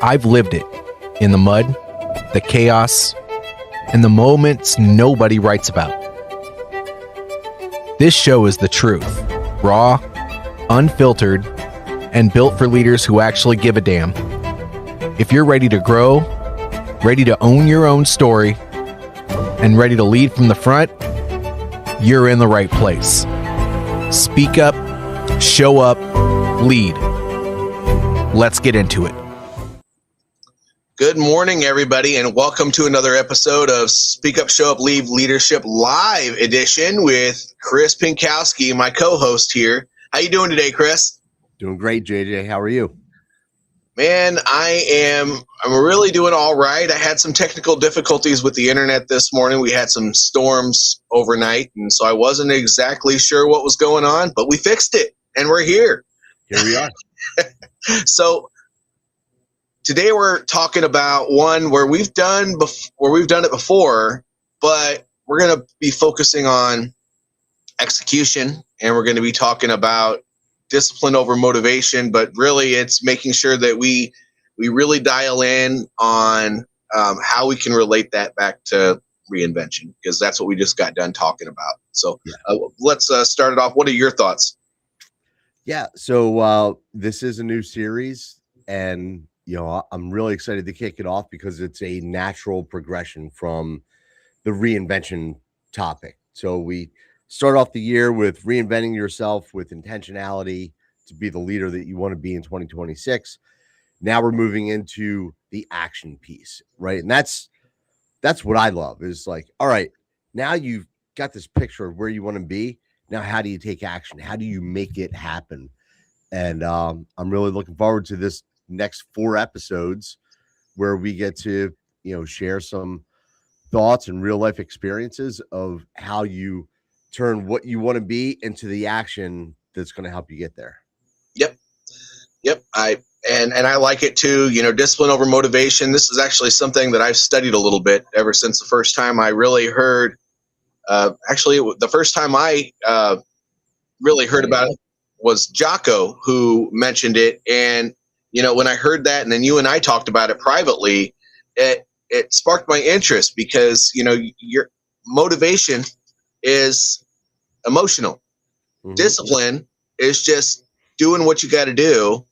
I've lived it in the mud, the chaos, and the moments nobody writes about. This show is the truth, raw, unfiltered, and built for leaders who actually give a damn. If you're ready to grow, ready to own your own story, and ready to lead from the front, you're in the right place. Speak up, show up, lead. Let's get into it. Good morning, everybody, and welcome to another episode of Speak Up, Show Up, Lead Leadership Live Edition with Chris Pienkowski, my co-host here. How you doing today, Chris? Doing great, JJ. How are you? Man, I'm really doing all right. I had some technical difficulties with the internet this morning. We had some storms overnight, and so I wasn't exactly sure what was going on, but we fixed it, and we're here. Here we are. So today we're talking about one where we've done it before, but we're going to be focusing on execution, and we're going to be talking about discipline over motivation. But really, it's making sure that we really dial in on how we can relate that back to reinvention, because that's what we just got done talking about. So let's start it off. What are your thoughts? Yeah. So this is a new series, and I'm really excited to kick it off because it's a natural progression from the reinvention topic. So we start off the year with reinventing yourself with intentionality to be the leader that you want to be in 2026. Now we're moving into the action piece, right? And that's what I love is like, all right, now you've got this picture of where you want to be. Now, how do you take action? How do you make it happen? And I'm really looking forward to this next 4 episodes where we get to share some thoughts and real life experiences of how you turn what you want to be into the action that's going to help you get there. Yep. I like it too. Discipline over motivation. This is actually something that I've studied a little bit ever since the first time I really heard. The first time I really heard about it was Jocko, who mentioned it. And when I heard that, and then you and I talked about it privately, it sparked my interest because, your motivation is emotional. Mm-hmm. Discipline is just doing what you got to do,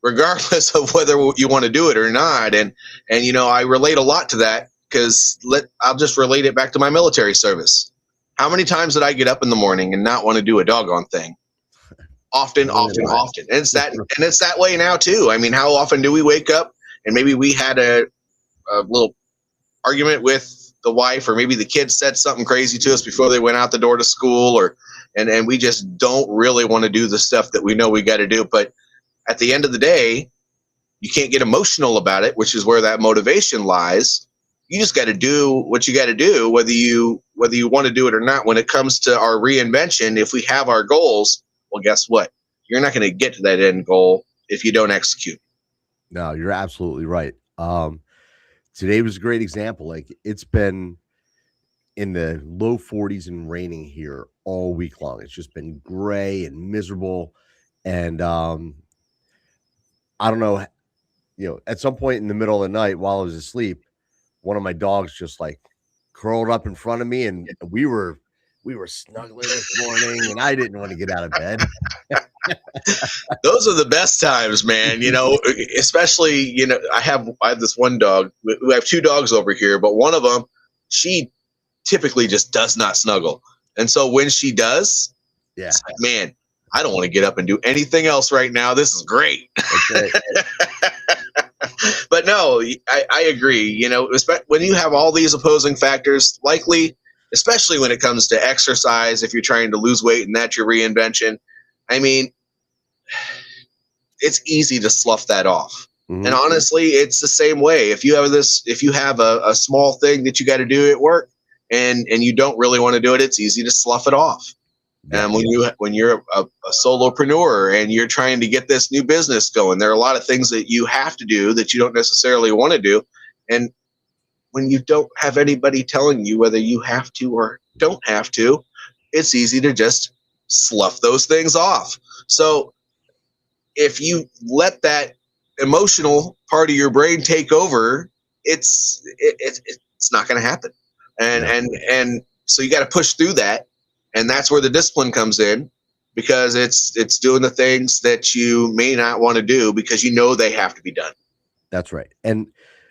regardless of whether you want to do it or not. And I relate a lot to that because I'll just relate it back to my military service. How many times did I get up in the morning and not want to do a doggone thing? Often. And it's that way now too. I mean, how often do we wake up and maybe we had a little argument with the wife, or maybe the kids said something crazy to us before they went out the door to school, and we just don't really want to do the stuff that we know we got to do. But at the end of the day, you can't get emotional about it, which is where that motivation lies. You just got to do what you got to do, whether you want to do it or not. When it comes to our reinvention, if we have our goals, well, guess what? You're not going to get to that end goal if you don't execute. No, you're absolutely right. Today was a great example. Like, it's been in the low 40s and raining here all week long. It's just been gray and miserable. And I don't know, at some point in the middle of the night while I was asleep, one of my dogs just like curled up in front of me, and we were snuggling this morning, and I didn't want to get out of bed. Those are the best times, man. Especially, I have this one dog. We have 2 dogs over here, but one of them, she typically just does not snuggle. And so when she does, it's like, man, I don't want to get up and do anything else right now. This is great. Okay. But no, I agree. When you have all these opposing factors, likely, especially when it comes to exercise, if you're trying to lose weight and that's your reinvention, I mean, it's easy to slough that off. Mm-hmm. And honestly, it's the same way. If you have a small thing that you got to do at work and you don't really want to do it, it's easy to slough it off. And when you're a solopreneur and you're trying to get this new business going, there are a lot of things that you have to do that you don't necessarily want to do. And when you don't have anybody telling you whether you have to or don't have to, it's easy to just slough those things off. So if you let that emotional part of your brain take over, it's not going to happen. And so you got to push through that. And that's where the discipline comes in, because it's doing the things that you may not want to do because you know they have to be done. That's right. And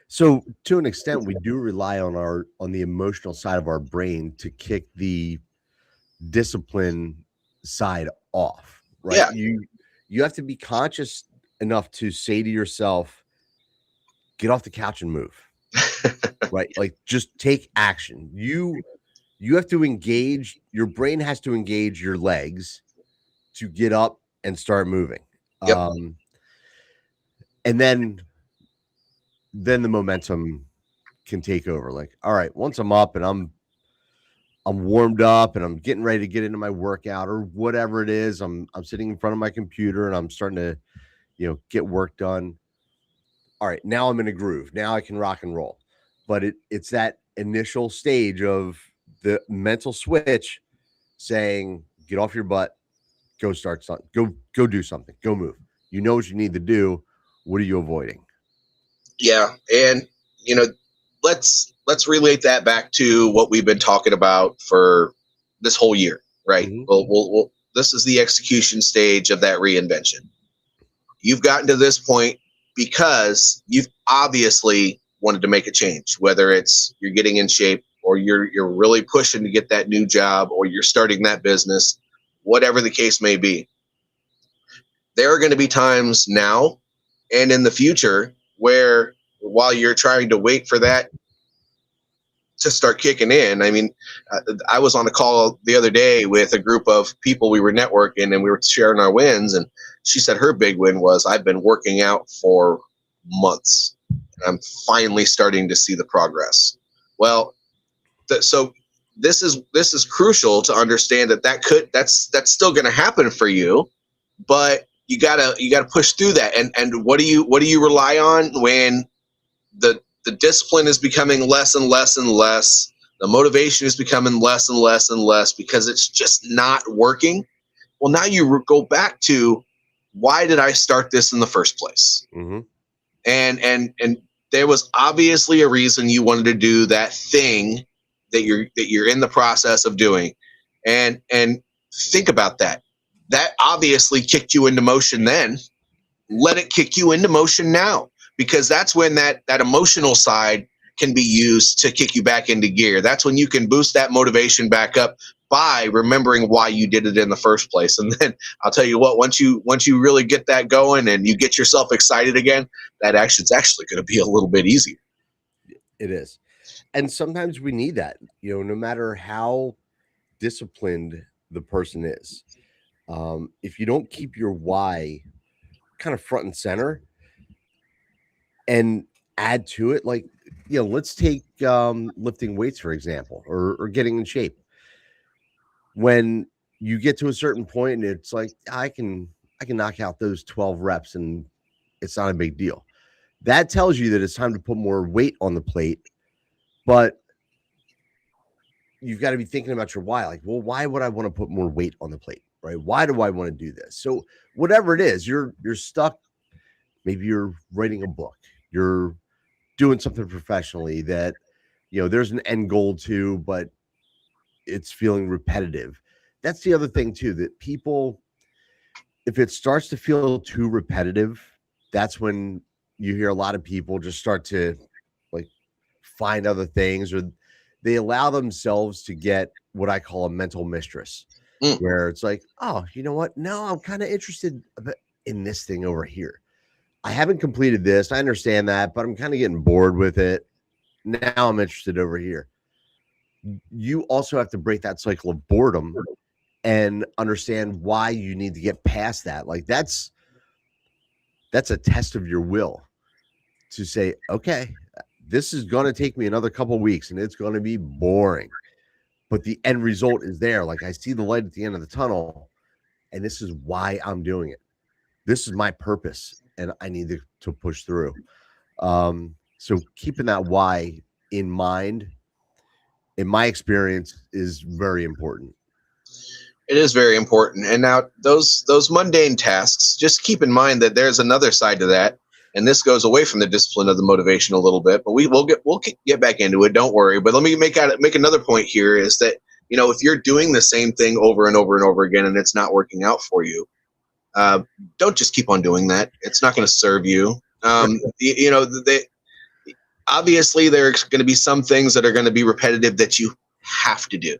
so to an extent, we do rely on the emotional side of our brain to kick the discipline side off, right? Yeah. You have to be conscious enough to say to yourself, get off the couch and move. Right? Like, just take action. You have to engage, your brain has to engage your legs to get up and start moving. Yep. And then the momentum can take over. Like, all right, once I'm up and I'm warmed up and I'm getting ready to get into my workout or whatever it is, I'm sitting in front of my computer and I'm starting to, get work done. All right, now I'm in a groove. Now I can rock and roll. But it's that initial stage of the mental switch saying, get off your butt, go start something, go do something, go move. You know what you need to do. What are you avoiding? Yeah. And, let's relate that back to what we've been talking about for this whole year, right? Mm-hmm. Well, this is the execution stage of that reinvention. You've gotten to this point because you've obviously wanted to make a change, whether it's you're getting in shape or you're really pushing to get that new job or you're starting that business, whatever the case may be. There are going to be times now and in the future where, while you're trying to wait for that to start kicking in, I mean, I was on a call the other day with a group of people. We were networking and we were sharing our wins. And she said her big win was, I've been working out for months and I'm finally starting to see the progress. Well, so this is crucial to understand that's still going to happen for you, but you gotta push through that. And what do you rely on when the discipline is becoming less and less and less, the motivation is becoming less and less and less because it's just not working? Well, now you go back to, why did I start this in the first place? Mm-hmm. And there was obviously a reason you wanted to do that thing that you're in the process of doing. And think about that. That obviously kicked you into motion then. Let it kick you into motion now, because that's when that emotional side can be used to kick you back into gear. That's when you can boost that motivation back up by remembering why you did it in the first place. And then I'll tell you what, once you really get that going and you get yourself excited again, that action's actually going to be a little bit easier. It is. And sometimes we need that, no matter how disciplined the person is. If you don't keep your why kind of front and center and add to it, like, let's take lifting weights, for example, or getting in shape. When you get to a certain point and it's like, I can knock out those 12 reps and it's not a big deal. That tells you that it's time to put more weight on the plate, but you've got to be thinking about your why. Like, well, why would I want to put more weight on the plate, right? Why do I want to do this? So whatever it is, you're stuck. Maybe you're writing a book, you're doing something professionally that, there's an end goal to, but it's feeling repetitive. That's the other thing too, that people, if it starts to feel too repetitive, that's when you hear a lot of people just start to like find other things, or they allow themselves to get what I call a mental mistress, where it's like, oh, you know what? No, I'm kind of interested in this thing over here. I haven't completed this. I understand that, but I'm kind of getting bored with it. Now I'm interested over here. You also have to break that cycle of boredom and understand why you need to get past that. Like, that's a test of your will to say, okay, this is going to take me another couple of weeks and it's going to be boring, but the end result is there. Like, I see the light at the end of the tunnel and this is why I'm doing it. This is my purpose and I need to push through. So keeping that why in mind, in my experience, is very important. It is very important. And now those mundane tasks, just keep in mind that there's another side to that. and this goes away from the discipline of the motivation a little bit, but we'll get back into it. Don't worry. But let me make another point here is that, if you're doing the same thing over and over and over again and it's not working out for you, don't just keep on doing that. It's not going to serve you. Obviously there's going to be some things that are going to be repetitive that you have to do.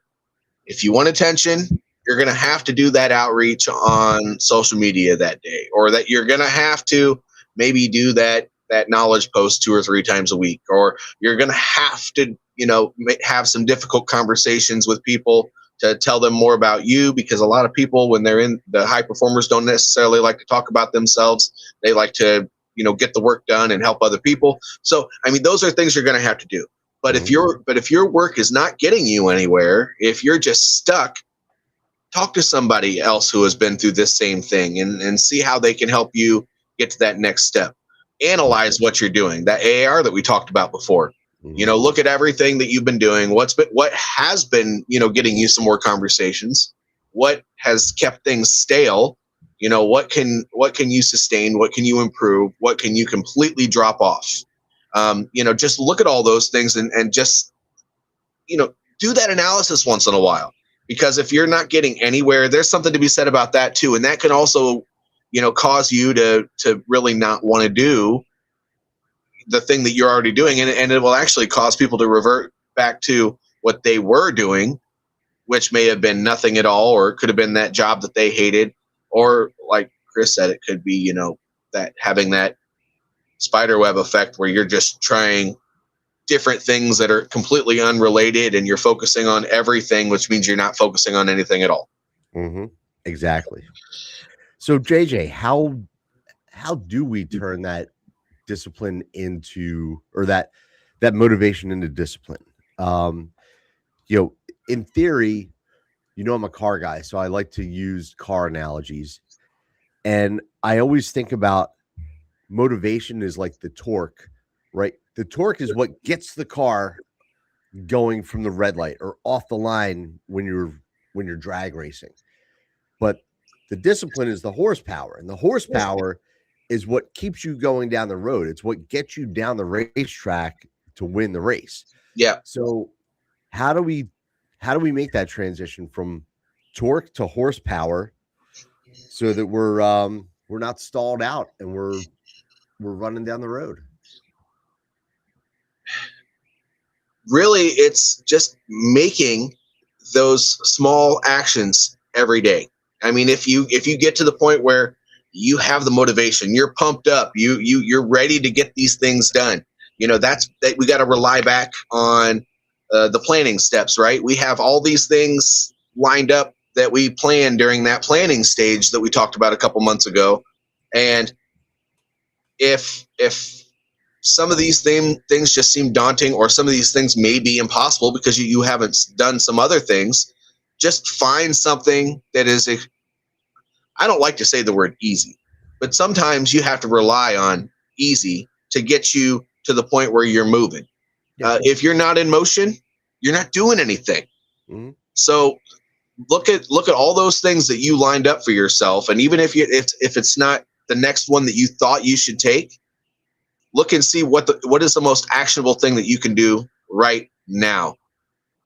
If you want attention, you're going to have to do that outreach on social media that day, or that you're going to have to maybe do that knowledge post 2 or 3 times a week, or you're going to have to, have some difficult conversations with people to tell them more about you, because a lot of people, when they're in the high performers, don't necessarily like to talk about themselves. They like to, get the work done and help other people. So, those are things you're going to have to do. But if your work is not getting you anywhere, if you're just stuck, talk to somebody else who has been through this same thing and see how they can help you get to that next step. Analyze what you're doing, that AAR that we talked about before. Look at everything that you've been doing. What has been, getting you some more conversations. What has kept things stale? What can you sustain? What can you improve? What can you completely drop off? Just look at all those things and just, do that analysis once in a while. Because if you're not getting anywhere, there's something to be said about that too. And that can also, cause you to really not want to do the thing that you're already doing. And it will actually cause people to revert back to what they were doing, which may have been nothing at all, or it could have been that job that they hated. Or like Chris said, it could be, that having that spiderweb effect where you're just trying different things that are completely unrelated and you're focusing on everything, which means you're not focusing on anything at all. Exactly. So JJ, how do we turn that discipline into, or that motivation into discipline? In theory, I'm a car guy, so I like to use car analogies. And I always think about motivation is like the torque, right? The torque is what gets the car going from the red light or off the line when you're drag racing. But the discipline is the horsepower, and the horsepower is what keeps you going down the road. It's what gets you down the racetrack to win the race. Yeah. So how do we make that transition from torque to horsepower so that we're not stalled out and we're running down the road? Really, it's just making those small actions every day. If you get to the point where you have the motivation, you're pumped up, you're ready to get these things done, that we got to rely back on the planning steps, right? We have all these things lined up that we planned during that planning stage that we talked about a couple months ago. And if some of these things just seem daunting, or some of these things may be impossible because you haven't done some other things, just find something that is, I don't like to say the word easy, but sometimes you have to rely on easy to get you to the point where you're moving. If you're not in motion, you're not doing anything. So look at all those things that you lined up for yourself. And even if it's not the next one that you thought you should take, look and see what is the most actionable thing that you can do right now,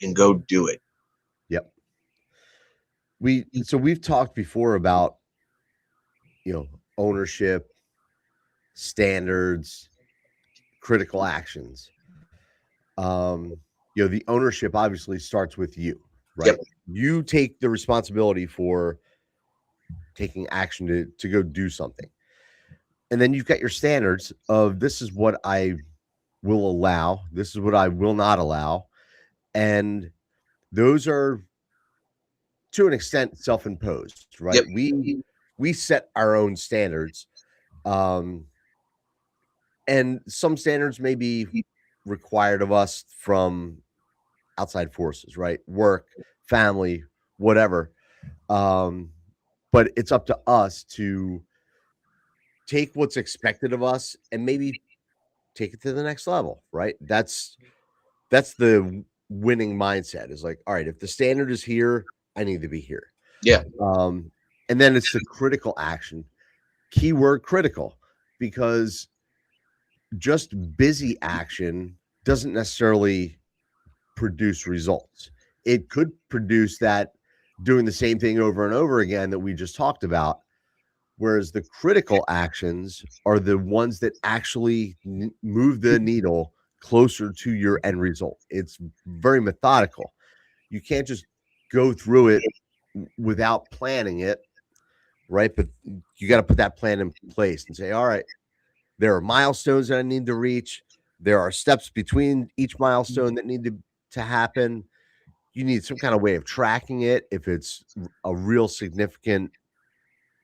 and go do it. Yep. We've talked before about, ownership, standards, critical actions. The ownership obviously starts with you, right? Yep. You take the responsibility for taking action to go do something. And then you've got your standards of, this is what I will allow, this is what I will not allow. And those are, to an extent, self-imposed, right? Yep. We set our own standards. And some standards may be required of us from outside forces, right? Work, family, whatever. But it's up to us to take what's expected of us and maybe take it to the next level, right? That's the winning mindset, is like, all right, if the standard is here, I need to be here. Yeah. And then it's the critical action, keyword critical, because just busy action doesn't necessarily produce results. It could produce that doing the same thing over and over again that we just talked about. Whereas the critical actions are the ones that actually move the needle closer to your end result. It's very methodical. You can't just go through it without planning it, right? But you got to put that plan in place and say, all right, there are milestones that I need to reach. There are steps between each milestone that need to happen. You need some kind of way of tracking it if it's a real significant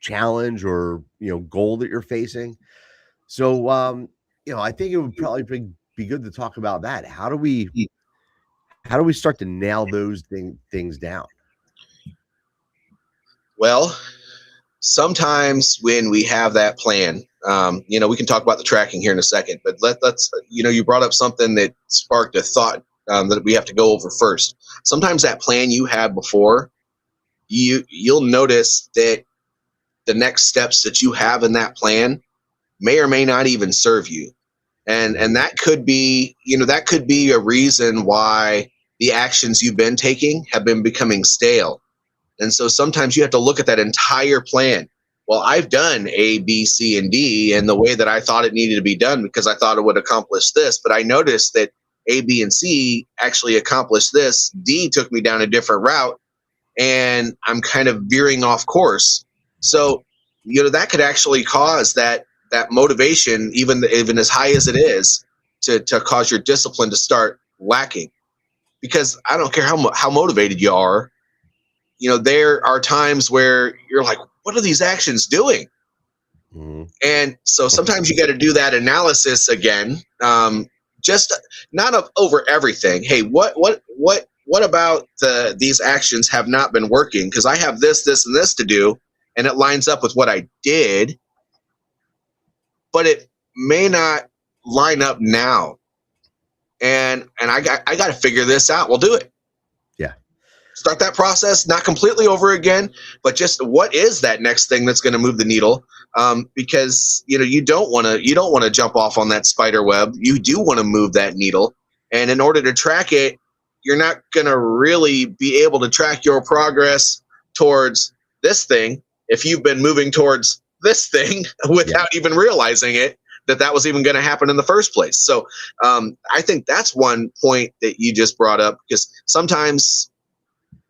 challenge or goal that you're facing. So I think it would probably be good to talk about that. How do we start to nail those things down? Well, sometimes when we have that plan, we can talk about the tracking here in a second, but let's you brought up something that sparked a thought that we have to go over first. Sometimes that plan you had before, you'll notice that the next steps that you have in that plan may or may not even serve you. And that could be, that could be a reason why the actions you've been taking have been becoming stale. And so sometimes you have to look at that entire plan. Well, I've done A, B, C, and D in the way that I thought it needed to be done because I thought it would accomplish this. But I noticed that A, B, and C actually accomplished this. D took me down a different route, and I'm kind of veering off course. So, that could actually cause that motivation, even as high as it is, to cause your discipline to start lacking. Because I don't care how motivated you are, there are times where you're like, what are these actions doing? Mm-hmm. And so sometimes you got to do that analysis again, just not over everything. Hey, what about these actions have not been working? Because I have this, and this to do, and it lines up with what I did, but it may not line up now. And I got to figure this out. We'll do it. Yeah. Start that process, not completely over again, but just what is that next thing that's going to move the needle? Because you don't want to jump off on that spider web. You do want to move that needle, and in order to track it, you're not going to really be able to track your progress towards this thing if you've been moving towards this thing without even realizing that was even going to happen in the first place. So I think that's one point that you just brought up, because sometimes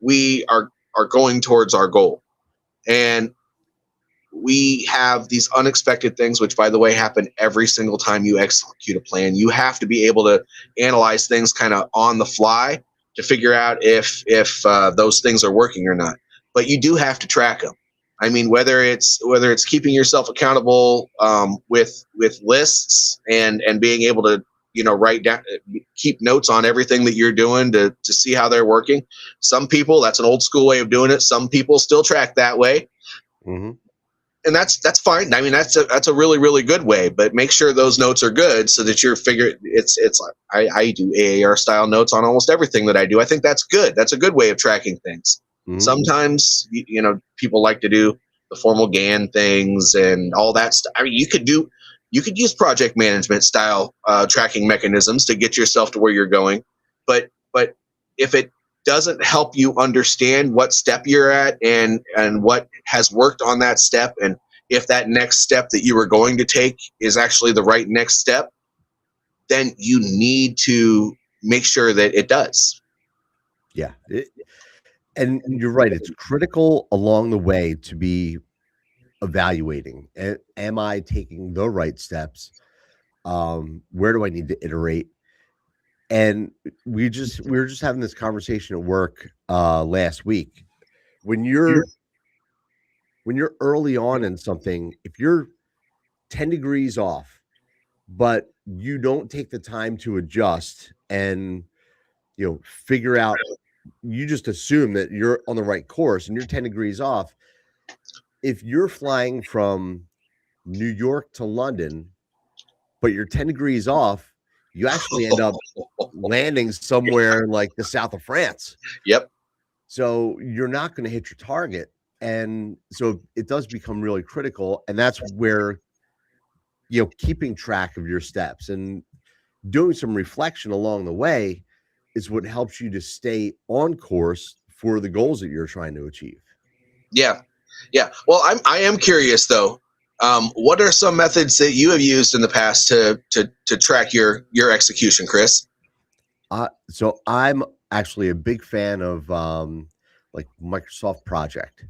we are going towards our goal, and we have these unexpected things, which, by the way, happen every single time you execute a plan. You have to be able to analyze things kind of on the fly to figure out if those things are working or not. But you do have to track them. I mean, whether it's keeping yourself accountable with lists and being able to write down, keep notes on everything that you're doing to see how they're working. Some people, that's an old school way of doing it. Some people still track that way. Mm-hmm. And that's fine. I mean, that's a really, really good way, but make sure those notes are good so that you're figuring it's like I do AAR style notes on almost everything that I do. I think that's good. That's a good way of tracking things. Mm-hmm. Sometimes, people like to do the formal GAN things and all that stuff. I mean, you could use project management style tracking mechanisms to get yourself to where you're going. But if it doesn't help you understand what step you're at and what has worked on that step, and if that next step that you were going to take is actually the right next step, then you need to make sure that it does. Yeah. And you're right. It's critical along the way to be evaluating. Am I taking the right steps? Where do I need to iterate? And we were just having this conversation at work last week. When you're early on in something, if you're 10 degrees off, but you don't take the time to adjust and figure out, you just assume that you're on the right course and you're 10 degrees off. If you're flying from New York to London, but you're 10 degrees off, you actually end up landing somewhere like the south of France. Yep. So you're not going to hit your target. And so it does become really critical. And that's where keeping track of your steps and doing some reflection along the way is what helps you to stay on course for the goals that you're trying to achieve. Yeah. Well, I am curious though. What are some methods that you have used in the past to track your execution, Chris? So I'm actually a big fan of like Microsoft Project.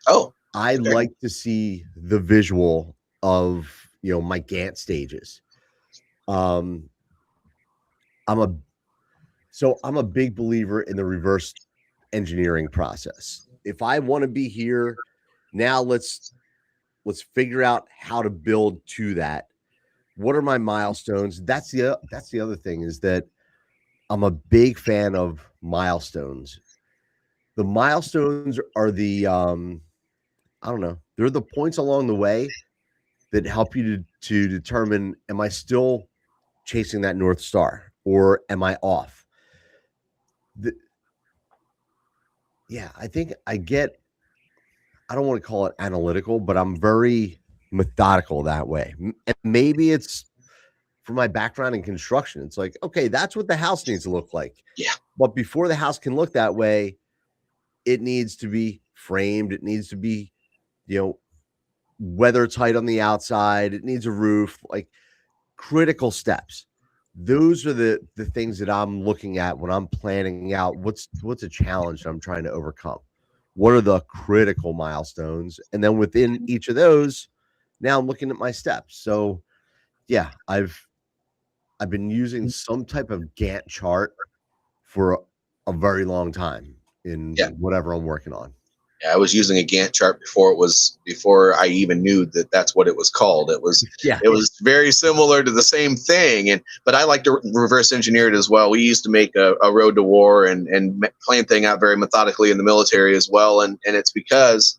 Oh, I like to see the visual of my Gantt stages. I'm a big believer in the reverse engineering process. If I want to be here now, let's figure out how to build to that. What are my milestones? That's the other thing, is that I'm a big fan of milestones. The milestones are the I don't know, they're the points along the way that help you to determine, am I still chasing that North Star or am I off? I think I don't want to call it analytical, but I'm very methodical that way. And maybe it's for my background in construction. It's like, okay, that's what the house needs to look like. Yeah. But before the house can look that way, it needs to be framed. It needs to be, weather tight on the outside. It needs a roof, like critical steps. Those are the things that I'm looking at when I'm planning out what's a challenge I'm trying to overcome. What are the critical milestones? And then within each of those, now I'm looking at my steps. So yeah, I've been using some type of Gantt chart for a very long time in whatever I'm working on. Yeah, I was using a Gantt chart before I even knew that that's what it was called. It was very similar to the same thing, but I like to reverse engineer it as well. We used to make a road to war and plan thing out very methodically in the military as well, and it's because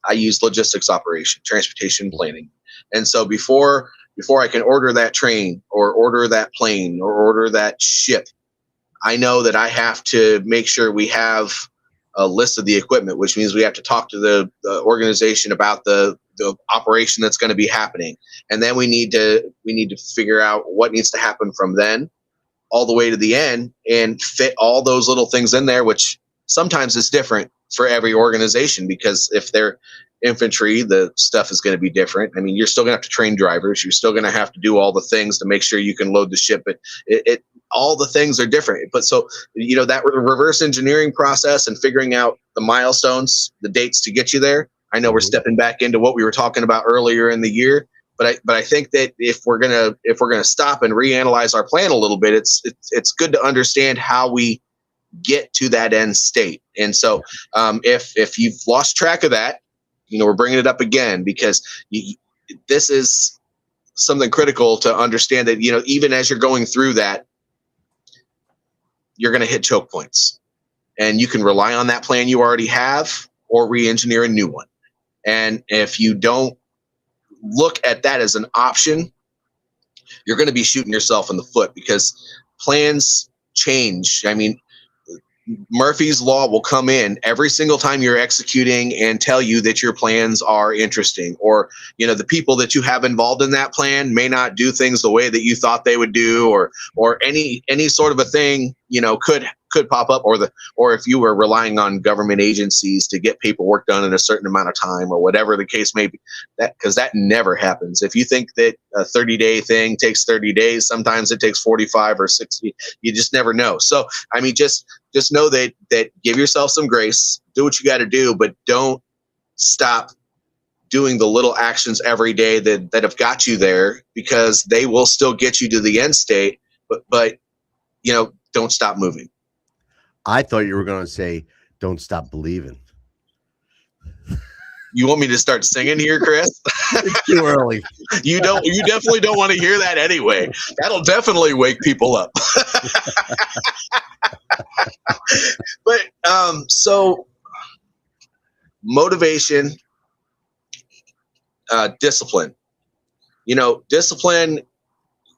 I use logistics operation, transportation planning, and so before I can order that train or order that plane or order that ship, I know that I have to make sure we have a list of the equipment, which means we have to talk to the organization about the operation that's going to be happening. And then we need to figure out what needs to happen from then all the way to the end and fit all those little things in there, which sometimes is different for every organization, because if they're infantry, the stuff is going to be different. I mean, you're still going to have to train drivers. You're still going to have to do all the things to make sure you can load the ship. But all the things are different. But so, that reverse engineering process and figuring out the milestones, the dates to get you there. I know we're stepping back into what we were talking about earlier in the year, but I think that if we're gonna stop and reanalyze our plan a little bit, it's good to understand how we get to that end state. And so, if you've lost track of that, we're bringing it up again because this is something critical to understand, that even as you're going through that, you're going to hit choke points, and you can rely on that plan you already have or re-engineer a new one. And if you don't look at that as an option, you're going to be shooting yourself in the foot, because plans change. I mean, Murphy's Law will come in every single time you're executing and tell you that your plans are interesting, or the people that you have involved in that plan may not do things the way that you thought they would do, or any sort of a thing could pop up, or if you were relying on government agencies to get paperwork done in a certain amount of time, or whatever the case may be, because that never happens. If you think that a 30-day thing takes 30 days, sometimes it takes 45 or 60. You just never know. So I mean, just know that give yourself some grace, do what you got to do, but don't stop doing the little actions every day that have got you there, because they will still get you to the end state, but don't stop moving. I thought you were going to say, don't stop believing. You want me to start singing here, Chris? It's too early. You definitely don't want to hear that anyway. That'll definitely wake people up. But so motivation, discipline. Discipline,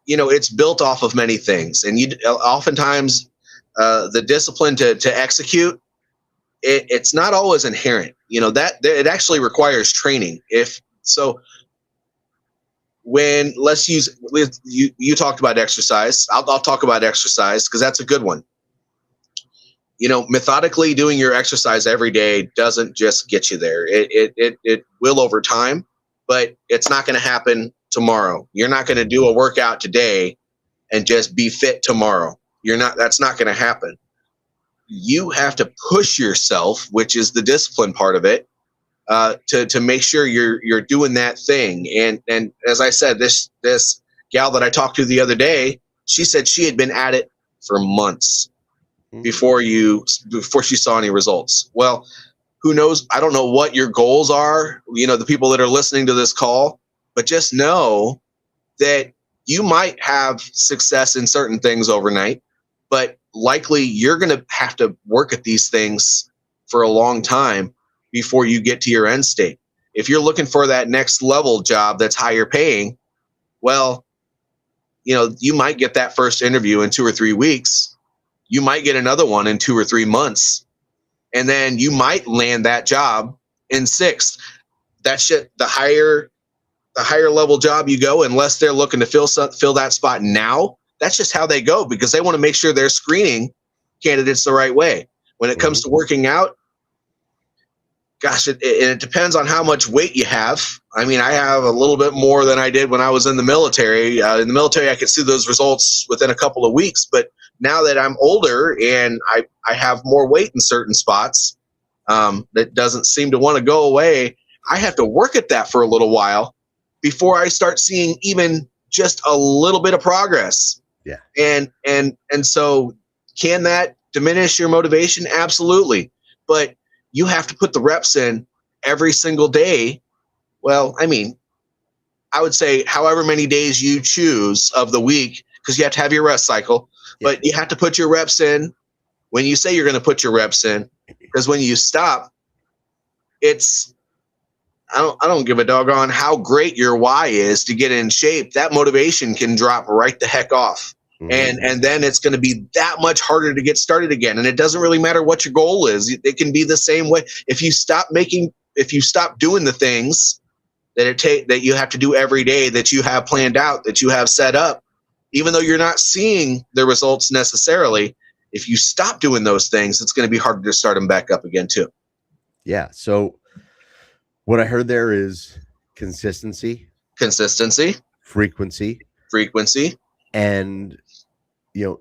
it's built off of many things, and oftentimes the discipline to execute, it's not always inherent. That it actually requires training. If so, when you talked about exercise. I'll talk about exercise because that's a good one. Methodically doing your exercise every day doesn't just get you there. It will over time, but it's not going to happen tomorrow. You're not going to do a workout today and just be fit tomorrow. That's not going to happen. You have to push yourself, which is the discipline part of it, to make sure you're doing that thing. And as I said, this gal that I talked to the other day, she said she had been at it for months before she saw any results. Well, who knows? I don't know what your goals are, the people that are listening to this call, but just know that you might have success in certain things overnight, but likely you're going to have to work at these things for a long time before you get to your end state. If you're looking for that next level job that's higher paying, well, you might get that first interview in 2 or 3 weeks. You might get another one in 2 or 3 months, and then you might land that job in 6. That shit, the higher level job you go, unless they're looking to fill that spot now, that's just how they go, because they want to make sure they're screening candidates the right way. When it comes to working out, gosh, it depends on how much weight you have. I mean, I have a little bit more than I did when I was in the military. In the military, I could see those results within a couple of weeks, but now that I'm older and I have more weight in certain spots, that doesn't seem to want to go away, I have to work at that for a little while before I start seeing even just a little bit of progress. Yeah. And so can that diminish your motivation? Absolutely. But you have to put the reps in every single day. Well, I mean, I would say however many days you choose of the week, because you have to have your rest cycle. Yeah. But you have to put your reps in when you say you're going to put your reps in, because when you stop, I don't give a doggone how great your why is to get in shape. That motivation can drop right the heck off. Mm-hmm. And then it's going to be that much harder to get started again. And it doesn't really matter what your goal is. It can be the same way. If you stop doing the things that you have to do every day, that you have planned out, that you have set up, even though you're not seeing the results necessarily, if you stop doing those things, it's going to be harder to start them back up again too. Yeah. So what I heard there is consistency, frequency, and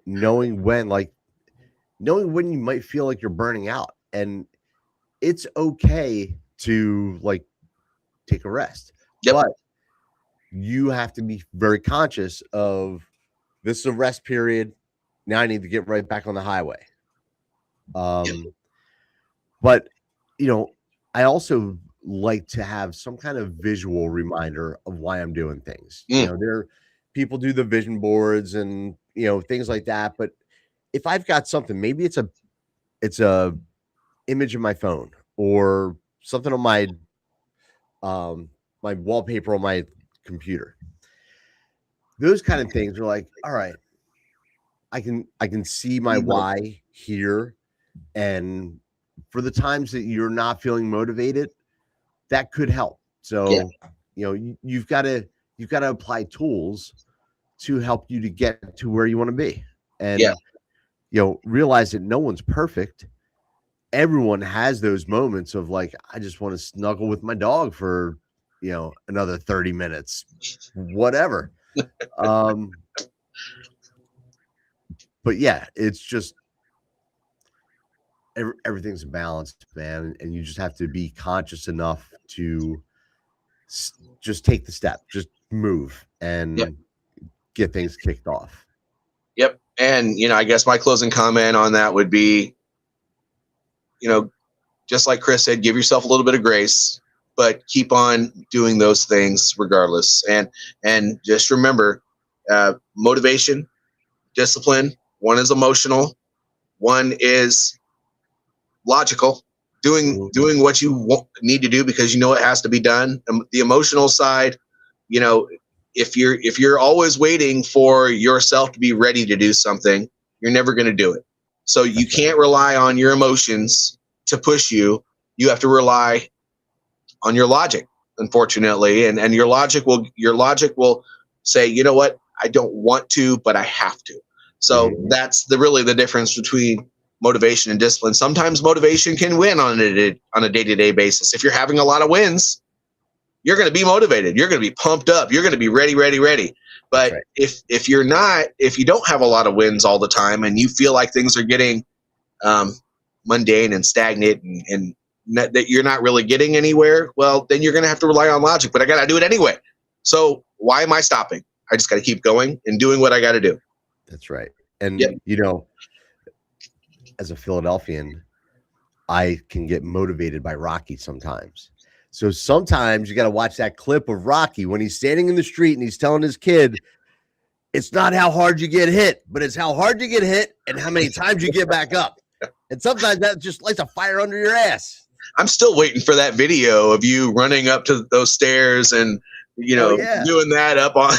knowing when you might feel like you're burning out, and it's okay to take a rest. Yep. But you have to be very conscious of, this is a rest period. Now I need to get right back on the highway. But I also like to have some kind of visual reminder of why I'm doing things. People do the vision boards and things like that. But if I've got something, maybe it's a image of my phone or something on my my wallpaper on my computer. Those kind of things are like, all right, I can see my why here. And for the times that you're not feeling motivated, that could help. So, you've got to apply tools to help you to get to where you want to be. And, realize that no one's perfect. Everyone has those moments of I just want to snuggle with my dog for, another 30 minutes, whatever. But yeah, it's just, everything's balanced, man. And you just have to be conscious enough to just take the step, just move and get things kicked off. Yep. And, I guess my closing comment on that would be, just like Chris said, give yourself a little bit of grace, but keep on doing those things regardless. And just remember, motivation, discipline, one is emotional, one is logical, doing what you need to do because it has to be done. The emotional side, if you're always waiting for yourself to be ready to do something, you're never going to do it. So you can't rely on your emotions to push you. You have to rely on your logic. unfortunately, and your logic will say, you know what, I don't want to, but I have to. So that's really the difference between motivation and discipline. Sometimes motivation can win on a day-to-day basis. If you're having a lot of wins, you're going to be motivated. You're going to be pumped up. You're going to be ready. But if you're not, if you don't have a lot of wins all the time and you feel like things are getting mundane and stagnant and that you're not really getting anywhere, well, then you're going to have to rely on logic. But I got to do it anyway. So why am I stopping? I just got to keep going and doing what I got to do. That's right. And, you know, as a Philadelphian, I can get motivated by Rocky sometimes. So sometimes you got to watch that clip of Rocky when he's standing in the street and he's telling his kid, it's not how hard you get hit, but it's how hard you get hit and how many times you get back up. And sometimes that just lights a fire under your ass. I'm still waiting for that video of you running up to those stairs and, you know, doing that up on.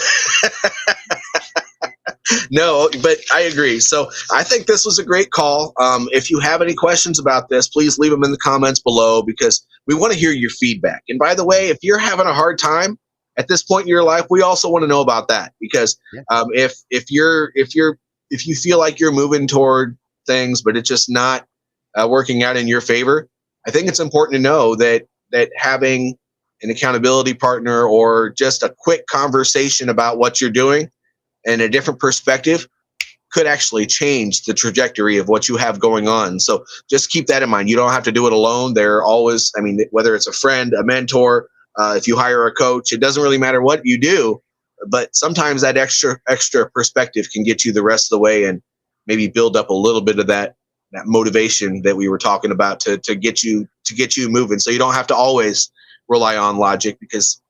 No, but I agree. So I think this was a great call. If you have any questions about this, please leave them in the comments below because we want to hear your feedback. And by the way, if you're having a hard time at this point in your life, we also want to know about that because if you feel like you're moving toward things, but it's just not working out in your favor, I think it's important to know that having an accountability partner or just a quick conversation about what you're doing and a different perspective could actually change the trajectory of what you have going on. So just keep that in mind. You don't have to do it alone. There are always, I mean, whether it's a friend, a mentor, if you hire a coach, it doesn't really matter what you do, but sometimes that extra perspective can get you the rest of the way and maybe build up a little bit of that motivation that we were talking about to get you moving. So you don't have to always rely on logic because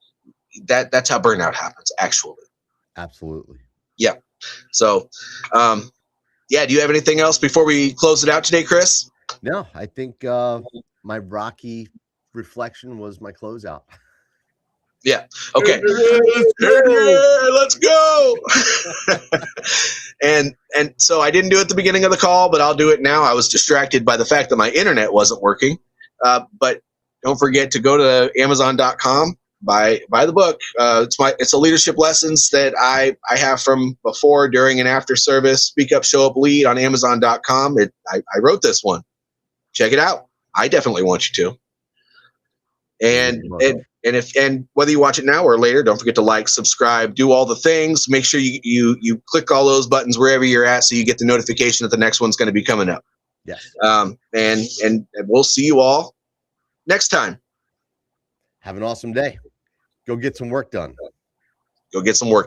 that's how burnout happens, actually. Absolutely. Yeah. So, do you have anything else before we close it out today, Chris? No, I think my Rocky reflection was my closeout. Yeah. Okay. Let's go. And so I didn't do it at the beginning of the call, but I'll do it now. I was distracted by the fact that my internet wasn't working. But don't forget to go to Amazon.com. Buy the book. It's a leadership lessons that I have from before, during, and after service. Speak Up, Show Up, Lead on Amazon.com. I wrote this one. Check it out. I definitely want you to. And whether you watch it now or later, don't forget to like, subscribe, do all the things. Make sure you click all those buttons wherever you're at so you get the notification that the next one's going to be coming up. Yes. And we'll see you all next time. Have an awesome day. Go get some work done. Go get some work.